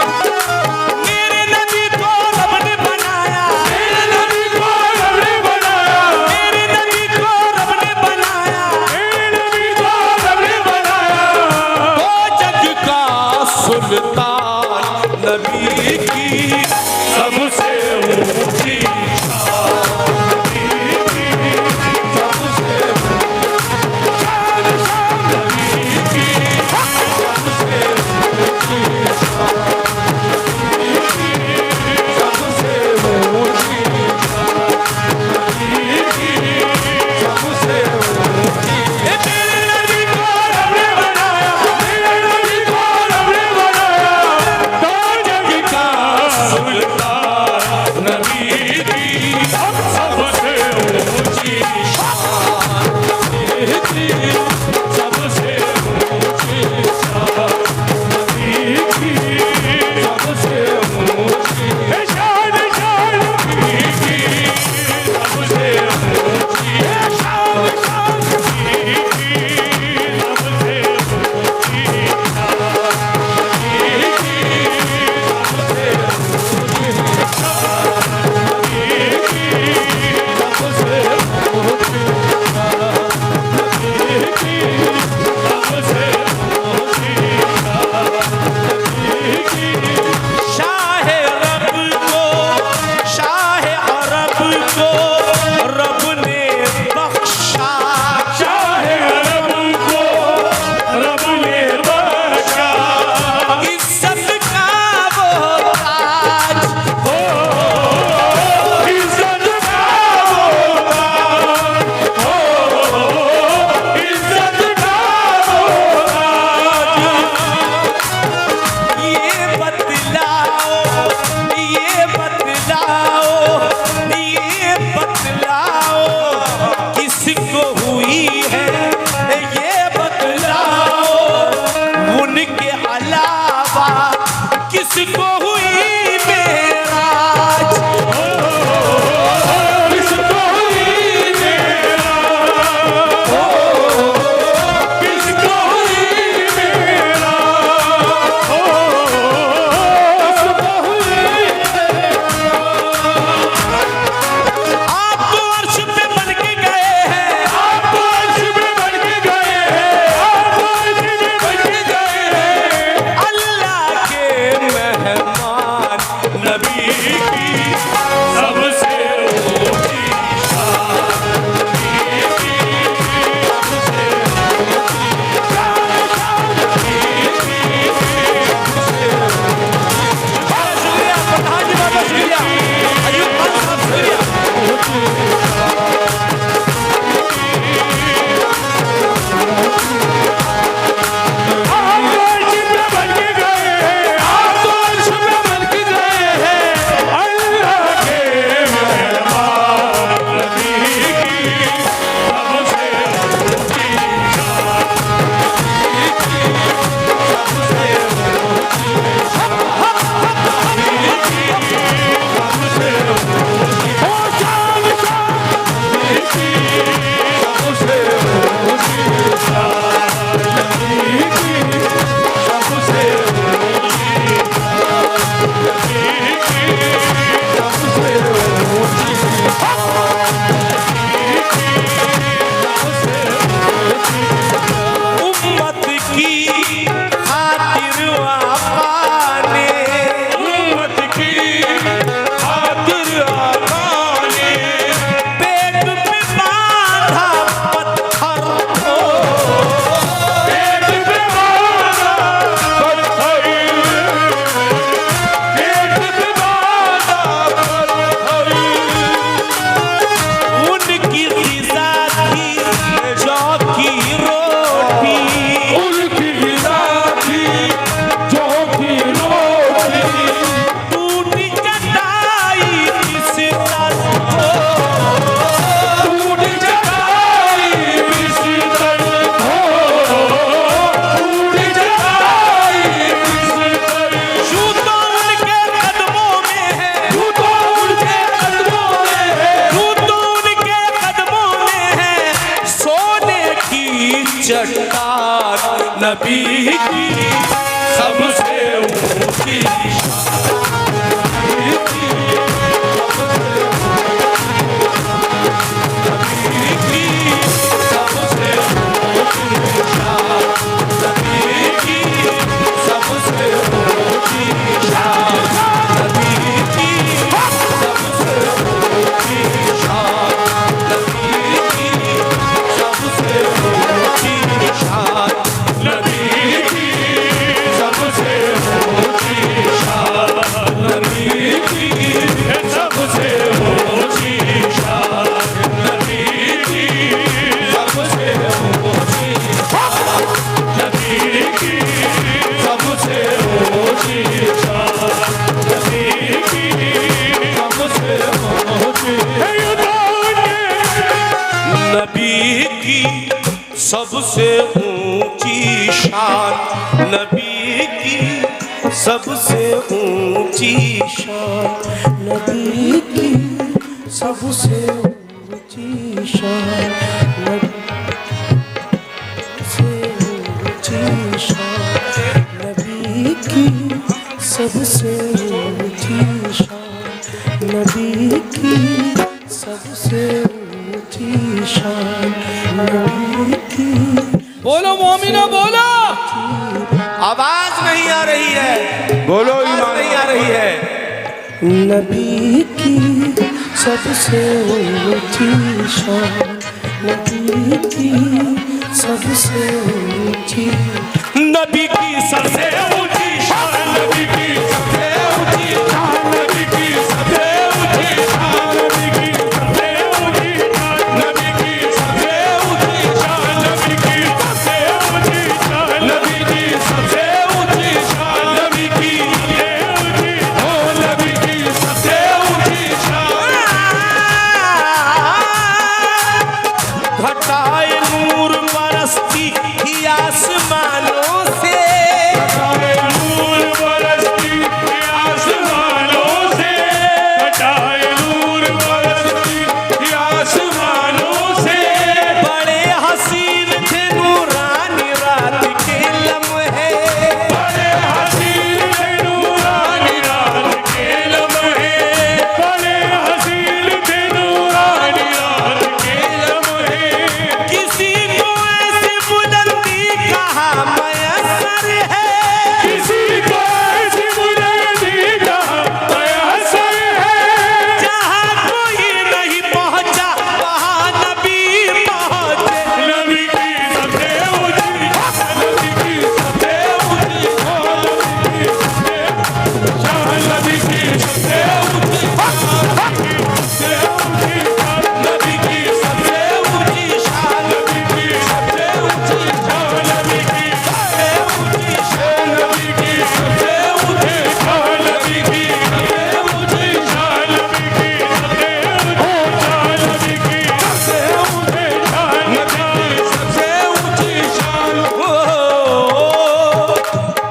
मेरे नबी को रब ने बनाया, मेरे नबी को नबी की सबसे ऊंची सबसे ऊंची शान, नबी की सबसे ऊंची शान, नबी की सबसे ऊंची शान, नबी की सबसे ऊंची शान, नबी की सबसे ऊंची शान, नबी की। बोलो मोमिनो बोलो, आवाज नहीं आ रही है, बोलो आवाज नहीं आ रही है। नबी की सबसे ऊंची शान, नबी की सबसे ऊंची, नबी की सबसे ऊंची शान, नबी की सबसे ऊंची शान, नबी की सबसे ऊंची शान, नबी की सबसे ऊंची शान, नबी की सबसे ऊंची शान, नबी की सबसे ऊंची शान, नबी की सबसे ऊंची शान, नबी की ओ नबी की सबसे ऊंची शान। घटाए नूर बरसती ही आसमानों से, घटाए नूर बरसती ही आसमानों से, घटाए नूर बरसती ही आसमानों से। बड़े हसीन थे नूरानी रात के लम्हे, बड़े हसीन थे नूरानी रात के लम्हे, बड़े हसीन थे नूरानी रात के लम्हे। किसी को ऐसी बुलंदी कहा मयसर है, किसी को ऐसी बुलंदी कहा मयसर है, जहाँ कोई नहीं पहुँचा वहाँ नबी पहुँचे। नबी की सबसे ऊंची, नबी की सबसे ऊंची, नबी की सबसे ऊंची, नबी की सबसे ऊंची शान, नबी की सबसे ऊंची शान, नबी की सबसे ऊंची शान, नबी की सबसे ऊंची शान, नबी की सबसे ऊंची शान, नबी की सबसे ऊंची शान, नबी की सबसे ऊंची शान। ओ,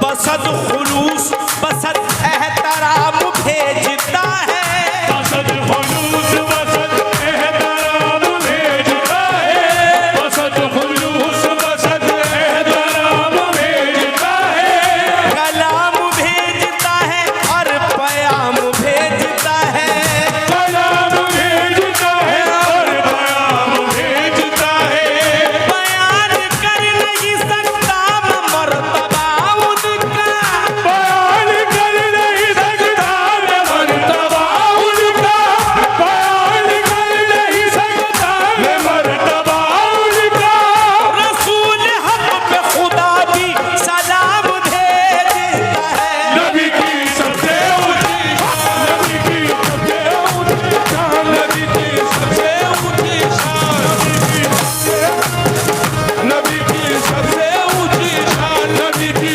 बसद खुलूस बसद एहतराम भेजता है, बसद खुलूस बसद एहतराम भेजता है, बसद खुलूस बसद एहतराम भेजता है, कलाम भेजता है और प्याम भेजता है, कलाम भेजता है और बयान भेजता है। बयान कर नहीं सकता मैं मर्तबा उनका, बयान कर नहीं सकता मैं मर्तबा उनका, बयान कर नहीं सकता मैं मर्तबा उनका। रसूल हक पे खुदा भी सलाम भेजता है, नबी की सबसे ऊंची शान, नबी की सबसे ऊंची शान, नबी की सबसे ऊंची शान, नबी की सबसे ऊंची शान, नबी की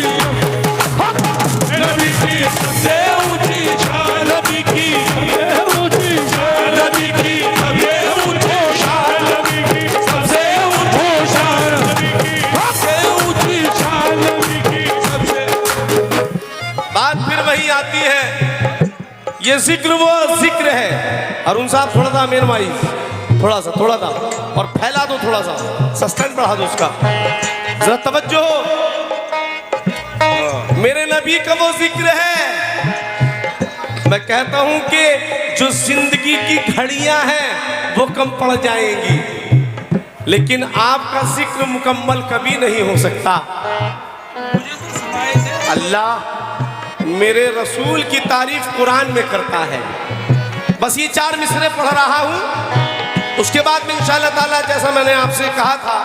नबी की सबसे ऊंची शान, नबी की सबसे ऊंची शान, नबी की सबसे ऊंची शान, नबी की सबसे ऊंची शान, नबी की सबसे ऊंची शान, नबी की सबसे। बात फिर वही आती है, ये जिक्र वो जिक्र है। अरुण साहब थोड़ा सा मेर माई, थोड़ा सा और फैला दो, थोड़ा सा सस्टेंस बढ़ा दो उसका, जरा तवज्जो हो। मेरे नबी का वो जिक्र है। मैं कहता हूं कि जो जिंदगी की घड़ियां हैं वो कम पड़ जाएंगी, लेकिन आपका जिक्र मुकम्मल कभी नहीं हो सकता। अल्लाह मेरे रसूल की तारीफ कुरान में करता है। बस ये 4 मिसरे पढ़ रहा हूं, उसके बाद में इंशाअल्लाह ताला जैसा मैंने आपसे कहा था,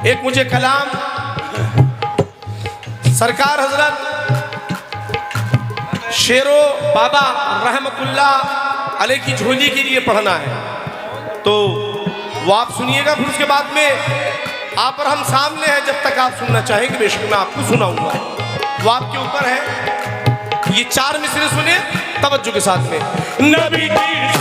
एक मुझे कलाम सरकार हजरत शेरो बाबा रहमतुल्लाह अलैह की झोली के लिए पढ़ना है, तो वो आप सुनिएगा। फिर उसके बाद में आप और हम सामने हैं, जब तक आप सुनना चाहेंगे बेशक मैं आपको सुनाऊंगा, वो आपके ऊपर है। ये 4 मिसरे सुने तवज्जो के साथ में। नबी की